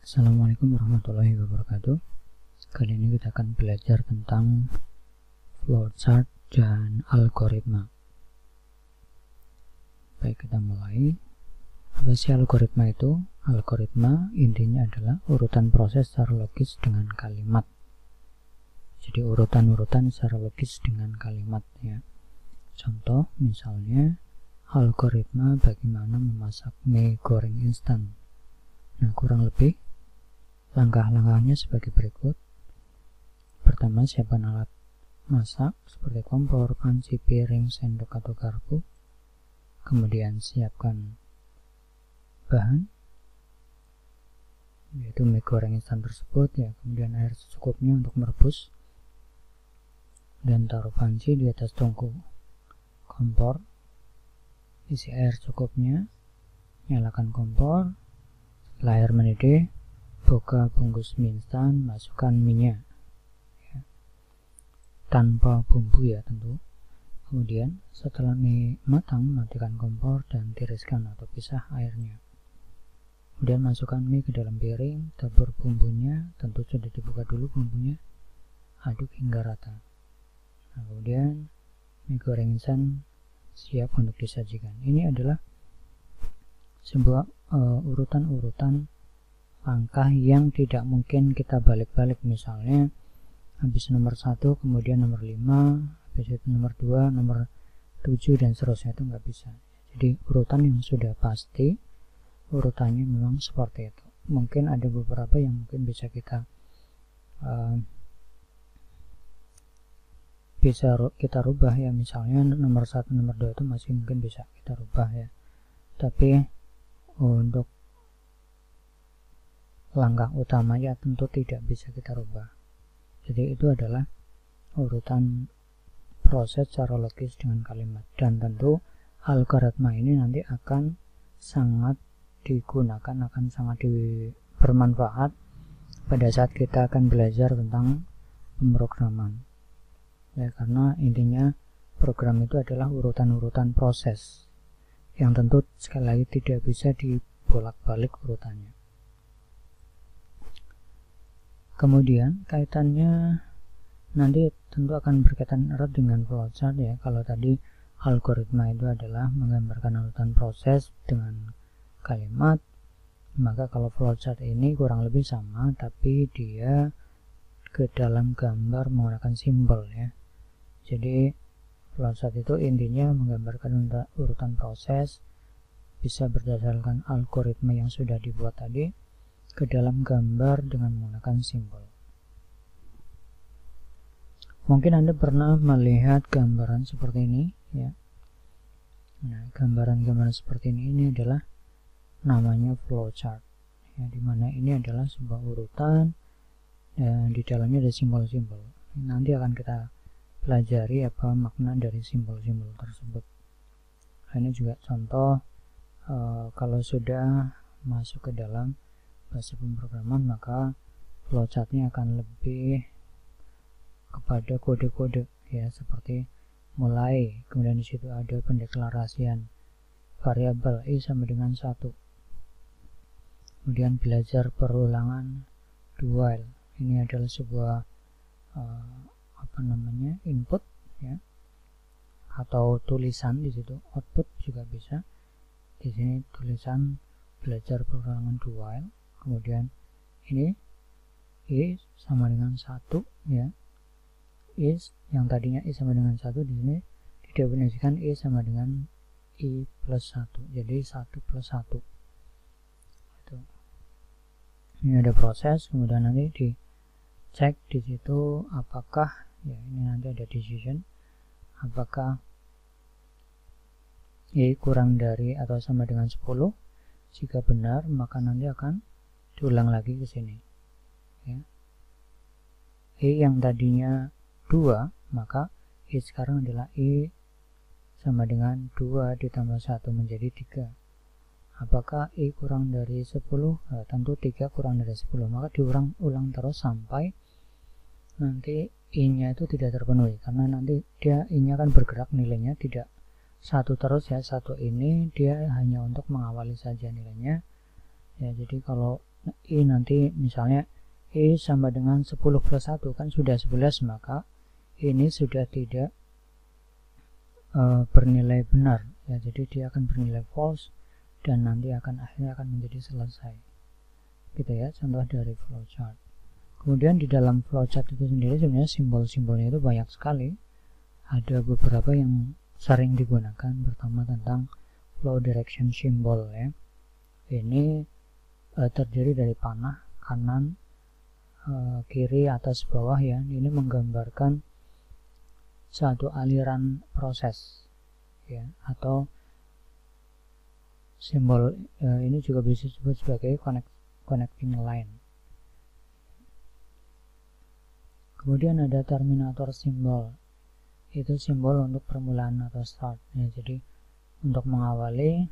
Assalamualaikum warahmatullahi wabarakatuh. Kali ini kita akan belajar tentang flowchart dan algoritma. Baik, kita mulai. Apa sih algoritma itu? Algoritma intinya adalah urutan proses secara logis dengan kalimat. Jadi urutan-urutan secara logis dengan kalimat ya. Contoh misalnya algoritma bagaimana memasak mie goreng instan. Nah, kurang lebih langkah-langkahnya sebagai berikut. Pertama, siapkan alat masak seperti kompor, panci, piring, sendok atau garpu. Kemudian siapkan bahan, yaitu mie goreng instan tersebut ya. Kemudian air secukupnya untuk merebus. Dan taruh panci di atas tungku kompor. Isi air secukupnya. Nyalakan kompor. Setelah air mendidih, buka bungkus mie instan, masukkan minyak ya, tanpa bumbu ya tentu. Kemudian setelah mie matang, matikan kompor dan tiriskan atau pisah airnya. Kemudian masukkan mie ke dalam piring, tabur bumbunya, tentu sudah dibuka dulu bumbunya, aduk hingga rata. Nah, kemudian mie goreng instan siap untuk disajikan. Ini adalah sebuah urutan-urutan langkah yang tidak mungkin kita balik-balik. Misalnya habis nomor 1 kemudian nomor 5, habis itu nomor 2, nomor 7 dan seterusnya, itu nggak bisa. Jadi urutan yang sudah pasti urutannya memang seperti itu. Mungkin ada beberapa yang mungkin bisa kita rubah ya. Misalnya nomor 1 nomor 2 itu masih mungkin bisa kita rubah ya, tapi untuk langkah utamanya tentu tidak bisa kita rubah. Jadi itu adalah urutan proses secara logis dengan kalimat, dan tentu algoritma ini nanti akan sangat digunakan, akan sangat bermanfaat pada saat kita akan belajar tentang pemrograman ya, karena intinya program itu adalah urutan-urutan proses yang tentu sekali lagi tidak bisa dibolak-balik urutannya. Kemudian kaitannya nanti tentu akan berkaitan erat dengan flowchart ya. Kalau tadi algoritma itu adalah menggambarkan urutan proses dengan kalimat, maka kalau flowchart ini kurang lebih sama, tapi dia ke dalam gambar menggunakan simbol ya. Jadi flowchart itu intinya menggambarkan urutan proses, bisa berdasarkan algoritma yang sudah dibuat tadi, ke dalam gambar dengan menggunakan simbol. Mungkin Anda pernah melihat gambaran seperti ini ya. Nah, gambaran-gambaran seperti ini adalah namanya flowchart ya, dimana ini adalah sebuah urutan dan di dalamnya ada simbol-simbol. Nanti akan kita pelajari apa makna dari simbol-simbol tersebut. Ini juga contoh kalau sudah masuk ke dalam bahasa pemrograman, maka flowchartnya akan lebih kepada kode-kode ya, seperti mulai, kemudian di situ ada pendeklarasian variabel i sama dengan 1, kemudian belajar perulangan do while. Ini adalah sebuah input ya, atau tulisan. Di situ output juga bisa. Di sini tulisan belajar perulangan do while. Kemudian ini i sama dengan 1 ya. Is yang tadinya i sama dengan 1 di sini didefinisikan i sama dengan i plus 1. Jadi 1 plus 1. Itu. Ini ada proses, kemudian nanti dicek di situ apakah ya, ini nanti ada decision, apakah i kurang dari atau sama dengan 10. Jika benar, maka nanti akan diulang lagi ke sini ya. I yang tadinya 2, maka I sekarang adalah I sama dengan 2 ditambah 1 menjadi 3. Apakah I kurang dari 10? Tentu 3 kurang dari 10, maka diulang terus sampai nanti I-nya itu tidak terpenuhi, karena nanti I-nya akan bergerak, nilainya tidak 1 terus ya. 1 ini dia hanya untuk mengawali saja nilainya, ya. Jadi kalau I nanti misalnya I sama dengan 10 plus 1 kan sudah 11, maka ini sudah tidak bernilai benar ya, jadi dia akan bernilai false dan nanti akhirnya akan menjadi selesai gitu ya. Contoh dari flowchart. Kemudian di dalam flowchart itu sendiri sebenarnya simbol-simbolnya itu banyak sekali. Ada beberapa yang sering digunakan. Pertama tentang flow direction symbol ya. Ini terdiri dari panah kanan, kiri, atas, bawah ya. Ini menggambarkan satu aliran proses ya, atau simbol ini juga bisa disebut sebagai connecting line. Kemudian ada terminator simbol, itu simbol untuk permulaan atau start ya. Jadi untuk mengawali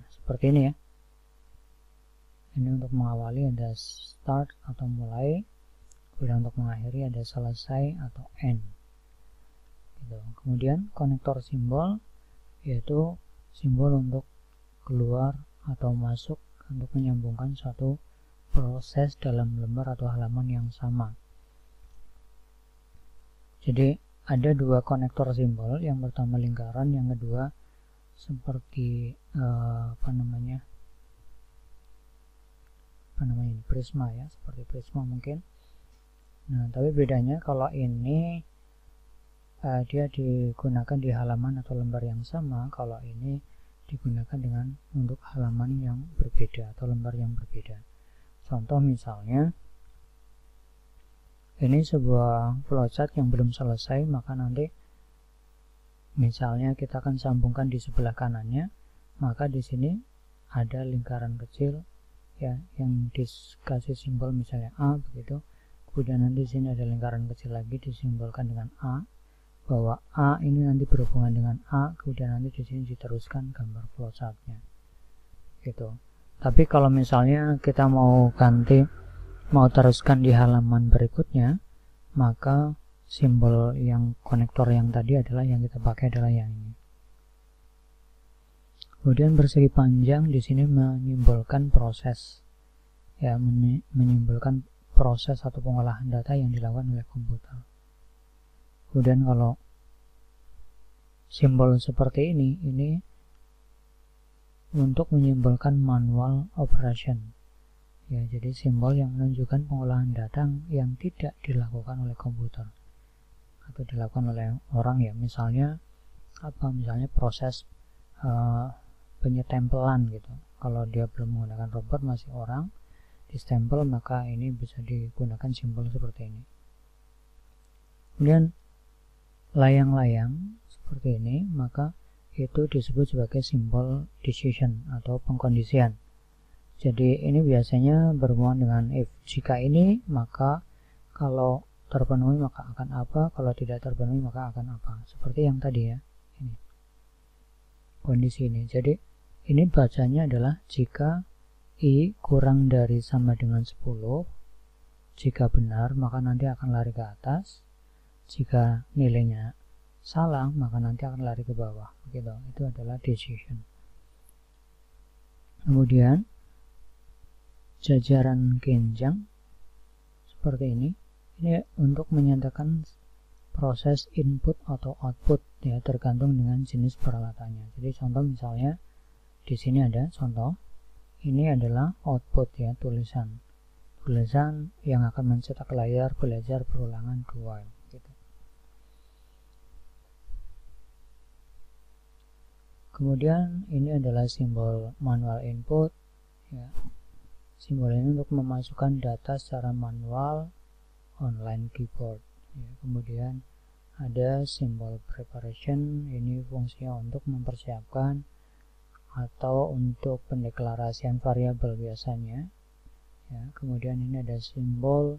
seperti ini ya, ini untuk mengawali ada start atau mulai, kemudian untuk mengakhiri ada selesai atau end gitu. Kemudian konektor simbol yaitu simbol untuk keluar atau masuk, untuk menyambungkan suatu proses dalam lembar atau halaman yang sama. Jadi ada dua konektor simbol, yang pertama lingkaran, yang kedua seperti prisma ya, seperti prisma mungkin. Nah, tapi bedanya kalau ini dia digunakan di halaman atau lembar yang sama, kalau ini digunakan untuk halaman yang berbeda atau lembar yang berbeda. Contoh misalnya ini sebuah flowchart yang belum selesai, maka nanti misalnya kita akan sambungkan di sebelah kanannya, maka di sini ada lingkaran kecil ya yang dikasih simbol misalnya A begitu. Kemudian nanti di sini ada lingkaran kecil lagi disimbolkan dengan A, bahwa A ini nanti berhubungan dengan A, kemudian nanti di sini diteruskan gambar flowchartnya gitu. Tapi kalau misalnya kita mau teruskan di halaman berikutnya, maka simbol yang konektor yang tadi adalah yang kita pakai adalah yang ini. Kemudian bersegi panjang di sini menyimbolkan proses ya, menyimbolkan proses atau pengolahan data yang dilakukan oleh komputer. Kemudian kalau simbol seperti ini untuk menyimbolkan manual operation ya, jadi simbol yang menunjukkan pengolahan data yang tidak dilakukan oleh komputer atau dilakukan oleh orang ya. Misalnya proses penyetempelan gitu. Kalau dia belum menggunakan robot, masih orang distempel, maka ini bisa digunakan simbol seperti ini. Kemudian layang-layang seperti ini, maka itu disebut sebagai simbol decision atau pengkondisian. Jadi ini biasanya berhubungan dengan if. Jika ini, maka kalau terpenuhi maka akan apa, kalau tidak terpenuhi maka akan apa. Seperti yang tadi ya, ini kondisi ini. Jadi ini bacanya adalah jika I kurang dari sama dengan 10, jika benar maka nanti akan lari ke atas, jika nilainya salah maka nanti akan lari ke bawah begitu. Itu adalah decision. Kemudian jajaran genjang seperti ini untuk menyatakan proses input atau output ya, tergantung dengan jenis peralatannya. Jadi contoh misalnya di sini ada contoh, ini adalah output ya, tulisan yang akan mencetak layar belajar perulangan 2 gitu. Kemudian ini adalah simbol manual input ya. Simbol ini untuk memasukkan data secara manual online keyboard ya. Kemudian ada simbol preparation, ini fungsinya untuk mempersiapkan atau untuk pendeklarasian variabel biasanya ya. Kemudian ini ada simbol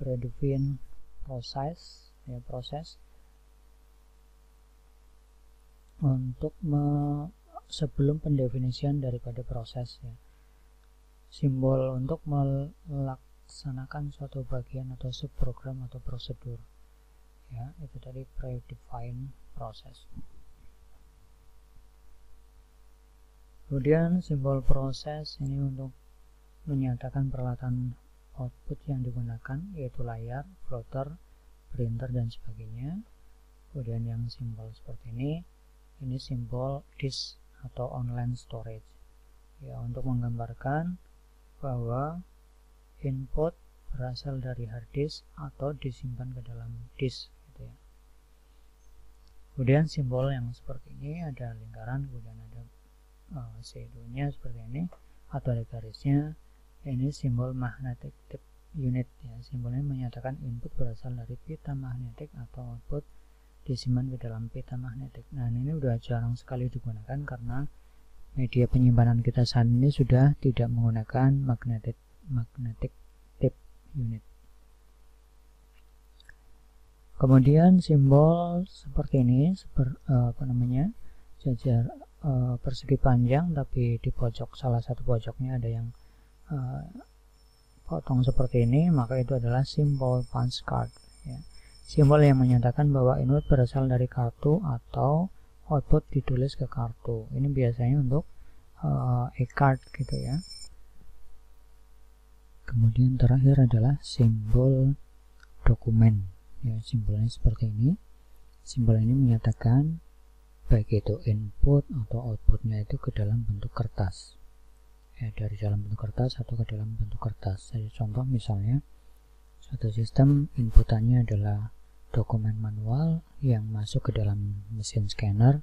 predefine process ya, proses untuk sebelum pendefinisian daripada proses ya. Simbol untuk melaksanakan suatu bagian atau subprogram atau prosedur ya, itu tadi predefined process. Kemudian simbol proses ini untuk menyatakan peralatan output yang digunakan, yaitu layar, plotter, printer, dan sebagainya. Kemudian yang simbol seperti ini simbol disk atau online storage, ya, untuk menggambarkan bahwa input berasal dari hard disk atau disimpan ke dalam disk, gitu ya. Kemudian simbol yang seperti ini ada lingkaran, kemudian ada shadow-nya seperti ini atau ada garisnya. Ini simbol magnetic tape unit, ya. Simbolnya menyatakan input berasal dari pita magnetik atau output disimpan ke dalam pita magnetik. Nah, ini udah jarang sekali digunakan karena media penyimpanan kita saat ini sudah tidak menggunakan magnetic tape unit. Kemudian simbol seperti ini, jajar persegi panjang, tapi di pojok salah satu pojoknya ada yang potong seperti ini, maka itu adalah simbol punch card, ya. Simbol yang menyatakan bahwa input berasal dari kartu atau output ditulis ke kartu. Ini biasanya untuk e-card, gitu ya. Kemudian terakhir adalah simbol dokumen, ya. Simbolnya seperti ini. Simbol ini menyatakan baik itu input atau outputnya itu ke dalam bentuk kertas, ya, dari dalam bentuk kertas atau ke dalam bentuk kertas. Jadi contoh misalnya suatu sistem inputannya adalah dokumen manual yang masuk ke dalam mesin scanner,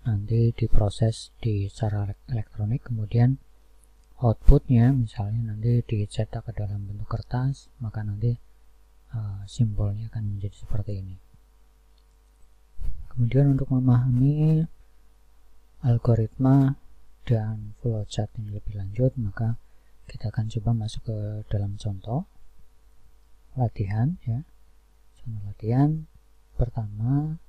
nanti diproses secara elektronik, kemudian outputnya misalnya nanti dicetak ke dalam bentuk kertas, maka nanti simbolnya akan menjadi seperti ini. Kemudian untuk memahami algoritma dan flowchart ini lebih lanjut, maka kita akan coba masuk ke dalam contoh latihan, ya. Contoh latihan pertama,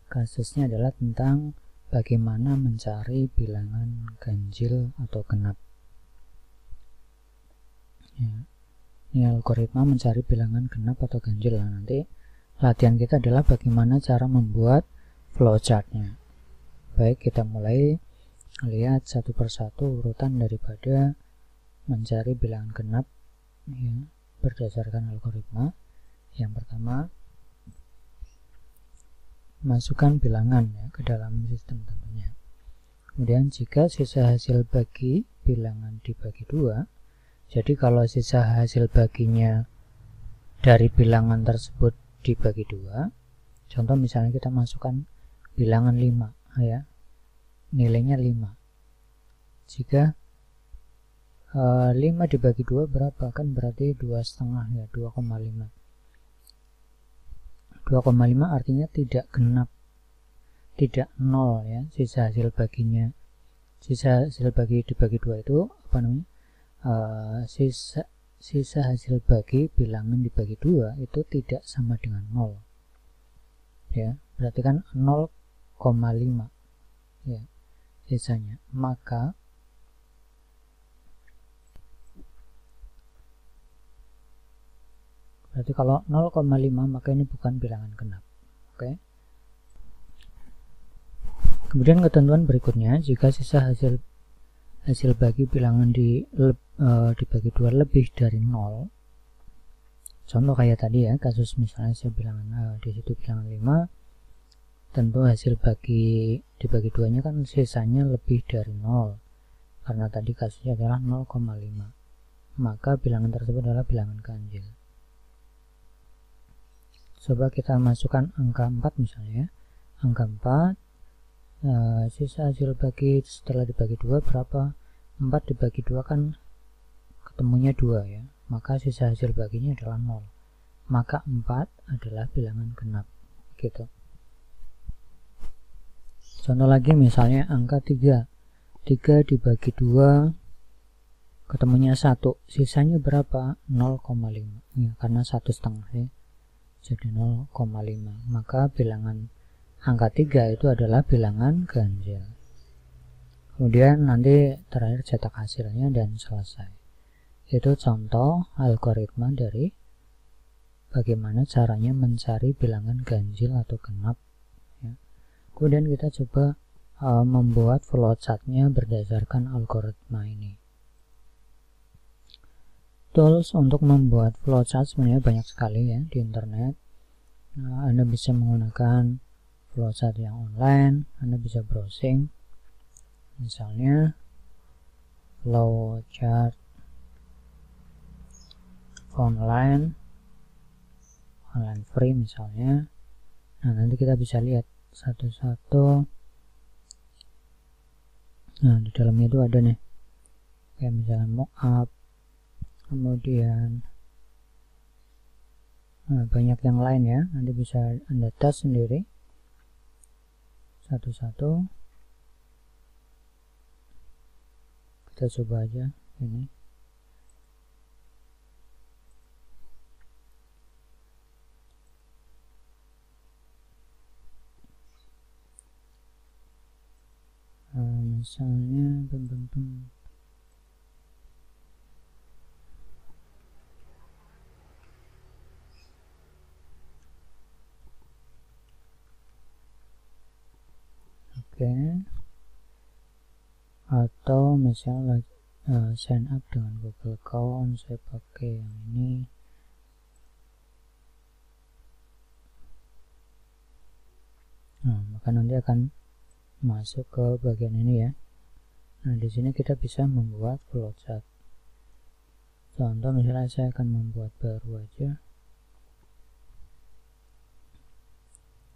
kasusnya adalah tentang bagaimana mencari bilangan ganjil atau genap, ya. Ini algoritma mencari bilangan genap atau ganjil. Nah, nanti latihan kita adalah bagaimana cara membuat flowchartnya. Baik, kita mulai lihat satu persatu urutan daripada mencari bilangan genap, ya, berdasarkan algoritma. Yang pertama, masukkan bilangan, ya, ke dalam sistem tentunya. Kemudian jika sisa hasil bagi bilangan dibagi 2, jadi kalau sisa hasil baginya dari bilangan tersebut dibagi 2, contoh misalnya kita masukkan bilangan 5, ya, nilainya 5. Jika 5 dibagi 2 berapa? Kan berarti 2,5, ya, 2,5. 2,5 artinya tidak genap, tidak 0, ya, sisa hasil baginya. Sisa hasil bagi dibagi 2 itu apa namanya? Sisa hasil bagi bilangan dibagi 2 itu tidak sama dengan 0, ya, berarti kan 0,5, ya, sisanya. Maka berarti kalau 0,5 maka ini bukan bilangan genap. Oke. Kemudian ketentuan berikutnya, jika sisa hasil bagi bilangan dibagi 2 lebih dari 0, contoh kayak tadi, ya, kasus misalnya saya bilangan di situ bilangan 5, tentu hasil bagi dibagi 2 nya kan sisanya lebih dari 0 karena tadi kasusnya adalah 0,5, maka bilangan tersebut adalah bilangan ganjil. Coba kita masukkan angka 4 misalnya, ya. Angka 4, sisa hasil bagi setelah dibagi 2 berapa? 4 dibagi 2 kan ketemunya 2, ya, maka sisa hasil baginya adalah 0, maka 4 adalah bilangan genap, gitu. Contoh lagi misalnya angka 3 dibagi 2 ketemunya 1, sisanya berapa? 0,5, ya, karena 1,5, ya, jadi 0,5, maka bilangan angka 3 itu adalah bilangan ganjil. Kemudian nanti terakhir cetak hasilnya dan selesai. Itu contoh algoritma dari bagaimana caranya mencari bilangan ganjil atau genap, ya. Kemudian kita coba membuat flowchart-nya berdasarkan algoritma ini. Tools untuk membuat flowchart sebenarnya banyak sekali ya di internet. Anda bisa menggunakan flowchart yang online, Anda bisa browsing, misalnya flowchart online free misalnya. Nah, nanti kita bisa lihat satu-satu. Nah, di dalamnya itu ada nih, kayak misalnya mockup, kemudian banyak yang lain ya. Nanti bisa Anda tes sendiri satu-satu. Kita coba aja ini. Misalnya oke. Atau misalnya sign up dengan Google Account, saya pakai yang ini. Nah, maka nanti akan masuk ke bagian ini ya. Nah, di sini kita bisa membuat flowchart. Contoh misalnya saya akan membuat baru aja.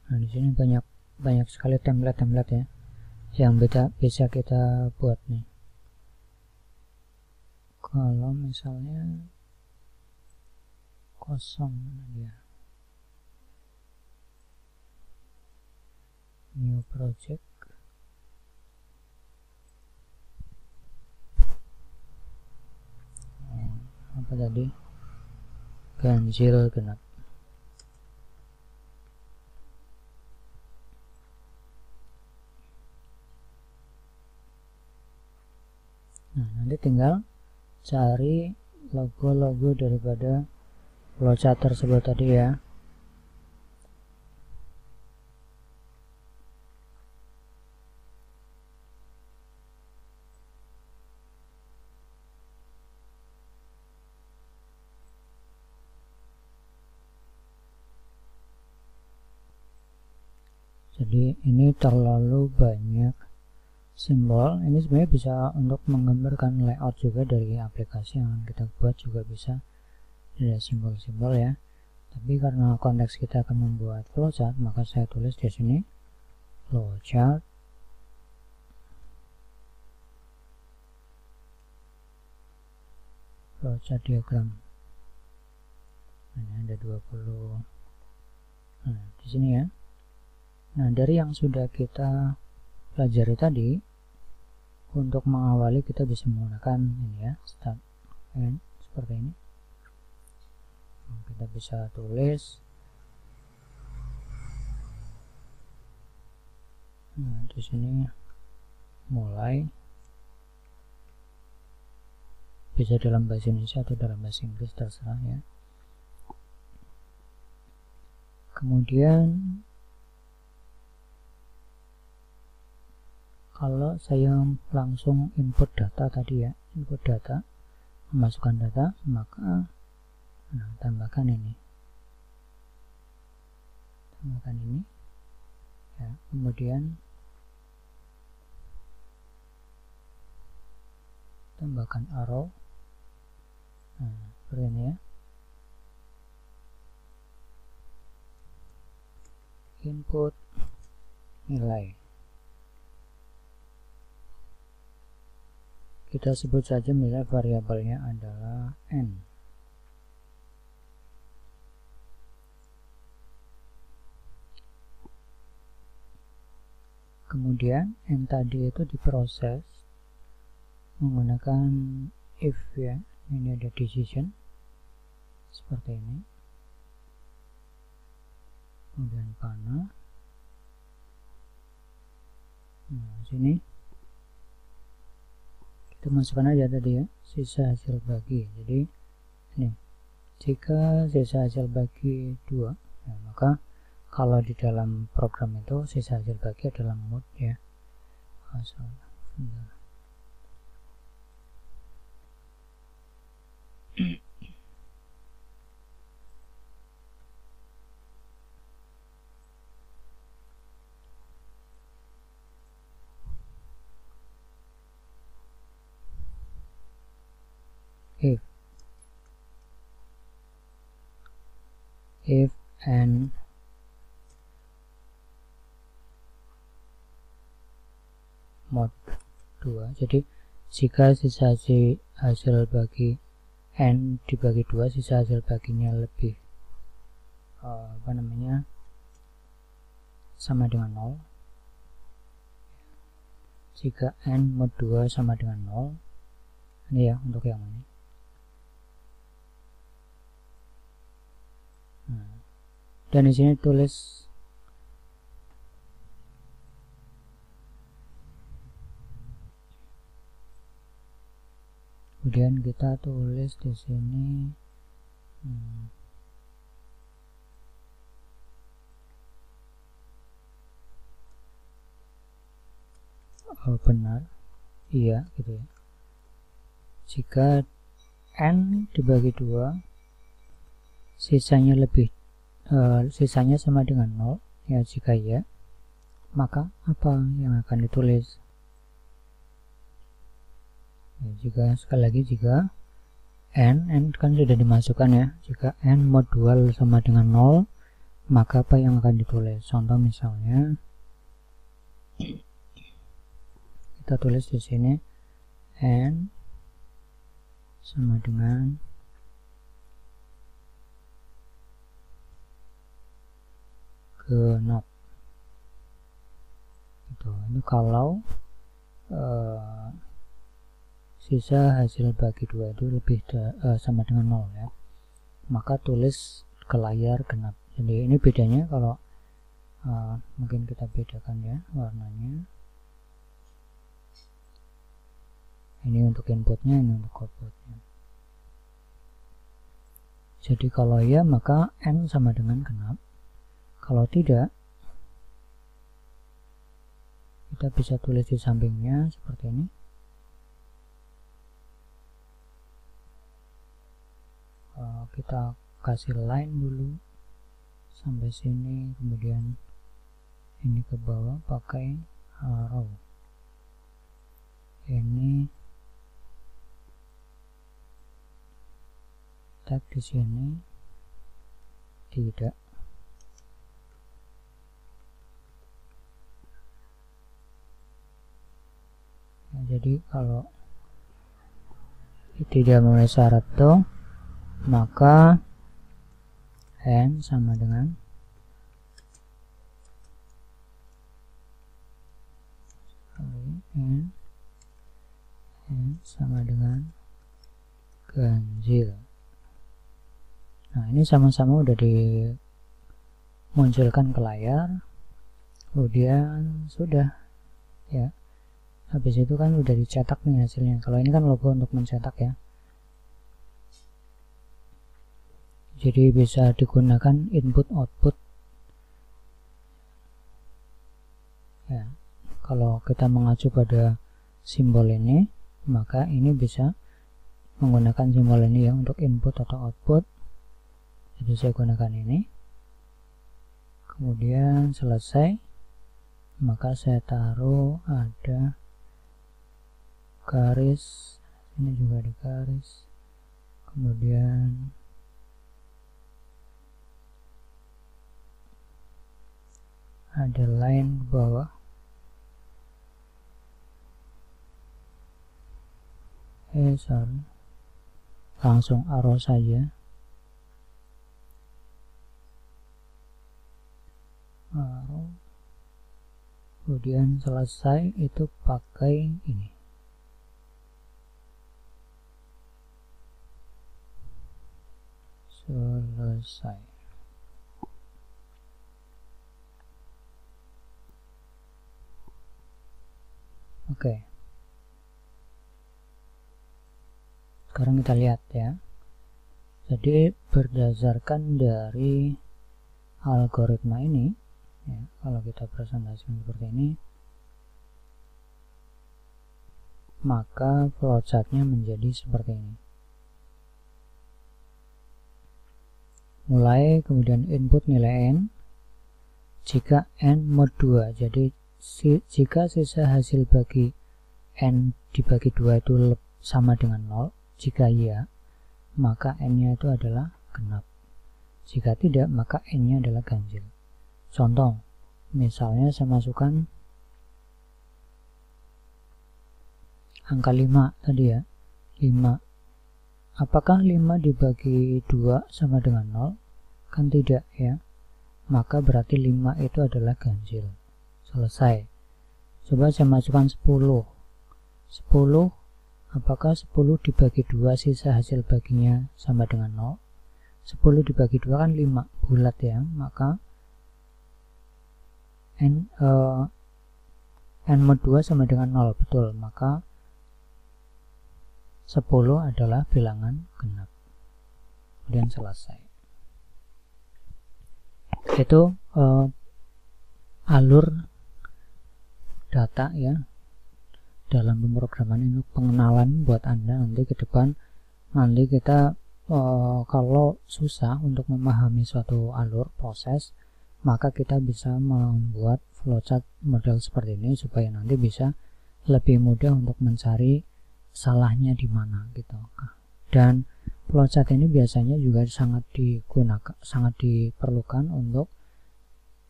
Nah, di sini banyak sekali template ya yang bisa kita buat nih. Kalau misalnya kosong dia, new project, apa tadi, ganjil genap. Nah, nanti tinggal cari logo-logo daripada flowchart tersebut tadi ya. Jadi ini terlalu banyak simbol. Ini sebenarnya bisa untuk menggambarkan layout juga dari aplikasi yang kita buat, juga bisa ada simbol-simbol ya. Tapi karena konteks kita akan membuat flowchart, maka saya tulis di sini flowchart diagram. Ini ada 20. Nah, di sini ya. Nah, dari yang sudah kita pelajari tadi, untuk mengawali kita bisa menggunakan ini ya, start and seperti ini. Kita bisa tulis. Nah, di sini mulai, bisa dalam bahasa Indonesia atau dalam bahasa Inggris, terserah ya. Kemudian kalau saya langsung input data tadi ya, input data, memasukkan data, maka tambahkan ini ya. Kemudian tambahkan arrow. Nah, seperti ini ya. Input nilai, kita sebut saja misalnya variabelnya adalah n. Kemudian n tadi itu diproses menggunakan if ya. Ini ada decision seperti ini. Kemudian panah. Nah, sini kita masukkan aja tadi ya, sisa hasil bagi. Jadi ini, jika sisa hasil bagi 2, ya, maka kalau di dalam program itu sisa hasil bagi adalah mode ya. salah. Bentar. If n mod 2, jadi jika sisa hasil bagi n dibagi 2, sisa hasil baginya lebih sama dengan 0. Jika n mod 2 sama dengan 0, ini ya untuk yang ini. Dan di sini tulis kemudian kita tulis di sini benar, iya gitu ya. Jika n dibagi 2 sisanya sama dengan 0, ya jika ya, maka apa yang akan ditulis? Ya, jika sekali lagi jika n kan sudah dimasukkan ya, jika n mod 2 sama dengan 0, maka apa yang akan ditulis? Contoh misalnya kita tulis di sini n sama dengan genap. Ini kalau sisa hasil bagi 2 itu lebih sama dengan 0 ya, maka tulis ke layar genap. Jadi ini bedanya kalau mungkin kita bedakan ya warnanya. Ini untuk inputnya, ini untuk outputnya. Jadi kalau ya, maka n sama dengan genap. Kalau tidak, kita bisa tulis di sampingnya seperti ini. Kita kasih line dulu sampai sini, kemudian ini ke bawah pakai arrow. Ini tag di sini tidak. Nah, jadi kalau tidak memenuhi syarat itu, maka n sama dengan n sama dengan ganjil. Nah, ini sama-sama udah dimunculkan ke layar, kemudian sudah ya. Habis itu kan udah dicetak nih hasilnya. Kalau ini kan logo untuk mencetak ya. Jadi bisa digunakan input output ya. Kalau kita mengacu pada simbol ini, maka ini bisa menggunakan simbol ini ya untuk input atau output. Jadi saya gunakan ini, kemudian selesai, maka saya taruh ada garis, ini juga ada garis, kemudian ada line ke bawah. Sorry, langsung arrow saja. Arrow. Kemudian selesai itu pakai ini. Selesai. Oke. Sekarang kita lihat ya. Jadi berdasarkan dari algoritma ini ya, kalau kita presentasikan seperti ini, maka flowchartnya menjadi seperti ini. Mulai, kemudian input nilai n, jika n mod 2, jadi jika sisa hasil bagi n dibagi 2 itu sama dengan 0, jika iya, maka n-nya itu adalah genap. Jika tidak, maka n-nya adalah ganjil. Contoh, misalnya saya masukkan angka 5 tadi ya, 5. Apakah 5 dibagi 2 sama dengan 0? Kan tidak ya. Maka berarti 5 itu adalah ganjil. Selesai. Coba saya masukkan 10. 10, apakah 10 dibagi 2 sisa hasil baginya sama dengan 0? 10 dibagi 2 kan 5, bulat ya. Maka n mod 2 sama dengan 0, betul. Maka 10 adalah bilangan genap. Kemudian selesai. Itu alur data ya dalam pemrograman. Ini pengenalan buat Anda nanti ke depan. Nanti kita kalau susah untuk memahami suatu alur proses, maka kita bisa membuat flowchart model seperti ini supaya nanti bisa lebih mudah untuk mencari salahnya di mana gitu. Dan flowchart ini biasanya juga sangat diperlukan untuk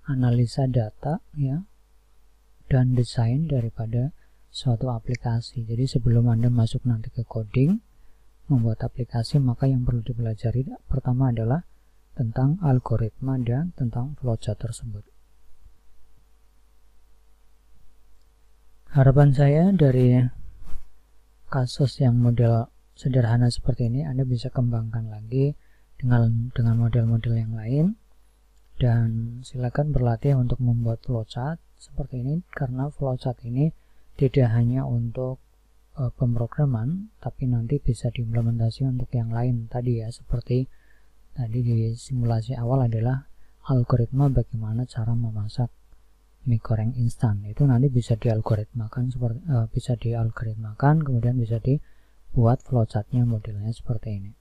analisa data ya dan desain daripada suatu aplikasi. Jadi sebelum Anda masuk nanti ke coding membuat aplikasi, maka yang perlu dipelajari pertama adalah tentang algoritma dan tentang flowchart tersebut. Harapan saya dari kasus yang model sederhana seperti ini Anda bisa kembangkan lagi dengan model-model yang lain, dan silakan berlatih untuk membuat flowchart seperti ini, karena flowchart ini tidak hanya untuk pemrograman, tapi nanti bisa diimplementasi untuk yang lain tadi ya, seperti tadi di simulasi awal adalah algoritma bagaimana cara memasak mie goreng instan. Itu nanti bisa dialgoritmakan kemudian bisa dibuat flowchartnya modelnya seperti ini.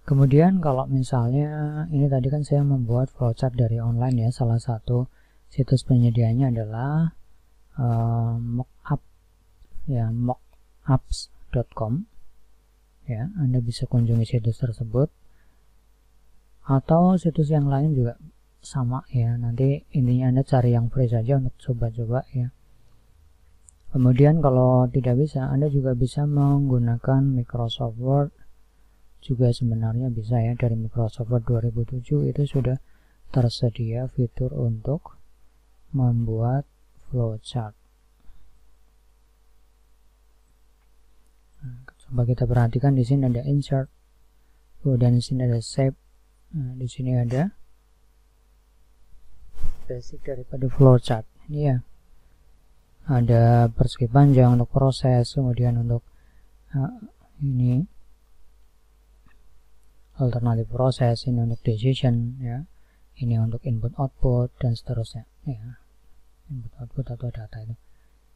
Kemudian kalau misalnya ini tadi kan saya membuat flowchart dari online ya, salah satu situs penyediaannya adalah mockup ya, mockups.com ya. Anda bisa kunjungi situs tersebut atau situs yang lain juga sama ya. Nanti intinya Anda cari yang free saja untuk coba-coba ya. Kemudian kalau tidak bisa, Anda juga bisa menggunakan Microsoft Word, juga sebenarnya bisa ya. Dari Microsoft Word 2007 itu sudah tersedia fitur untuk membuat flowchart. Nah, coba kita perhatikan di sini ada insert, kemudian di sini ada save. Nah, di sini ada basic daripada flowchart ini ya. Ada persegi panjang untuk proses, kemudian untuk ini alternatif proses, ini untuk decision ya, ini untuk input output dan seterusnya ya. Input output atau data itu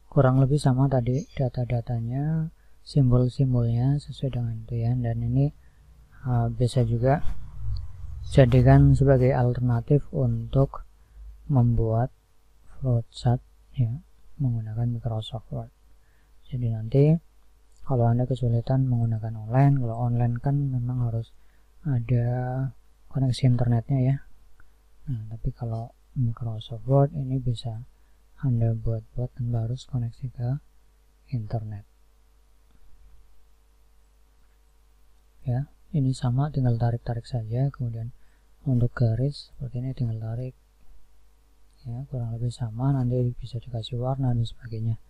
kurang lebih sama tadi, data-datanya, simbol-simbolnya sesuai dengan itu ya. Dan ini bisa juga jadikan sebagai alternatif untuk membuat flowchart ya menggunakan Microsoft Word. Jadi nanti kalau Anda kesulitan menggunakan online, kalau online kan memang harus ada koneksi internetnya ya. Nah, tapi kalau Microsoft Word ini bisa Anda buat tanpa harus koneksi ke internet. Ya, ini sama, tinggal tarik-tarik saja. Kemudian untuk garis seperti ini tinggal tarik. Ya, kurang lebih sama, nanti bisa dikasih warna dan sebagainya.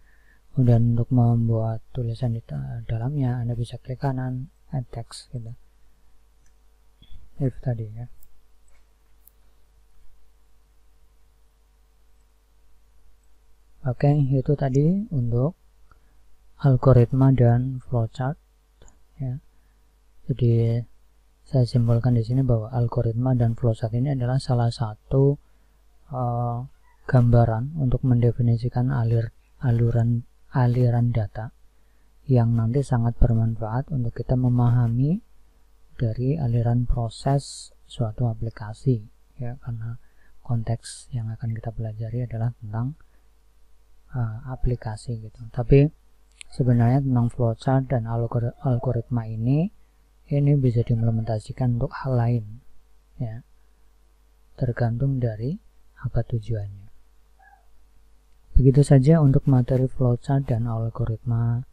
Kemudian untuk membuat tulisan di dalamnya Anda bisa klik kanan add text gitu. If tadi ya. Oke, itu tadi untuk algoritma dan flowchart ya. Jadi saya simpulkan di sini bahwa algoritma dan flowchart ini adalah salah satu gambaran untuk mendefinisikan aliran data yang nanti sangat bermanfaat untuk kita memahami dari aliran proses suatu aplikasi, ya, karena konteks yang akan kita pelajari adalah tentang aplikasi gitu. Tapi sebenarnya tentang flowchart dan algoritma ini bisa diimplementasikan untuk hal lain, ya, tergantung dari apa tujuannya. Begitu saja untuk materi flowchart dan algoritma,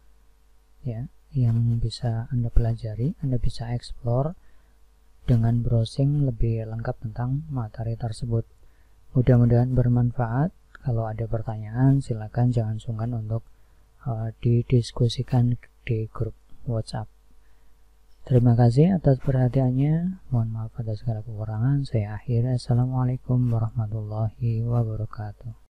ya, yang bisa Anda pelajari. Anda bisa explore dengan browsing lebih lengkap tentang materi tersebut. Mudah-mudahan bermanfaat. Kalau ada pertanyaan, silakan jangan sungkan untuk didiskusikan di grup WhatsApp. Terima kasih atas perhatiannya. Mohon maaf atas segala kekurangan. Saya akhiri. Assalamualaikum warahmatullahi wabarakatuh.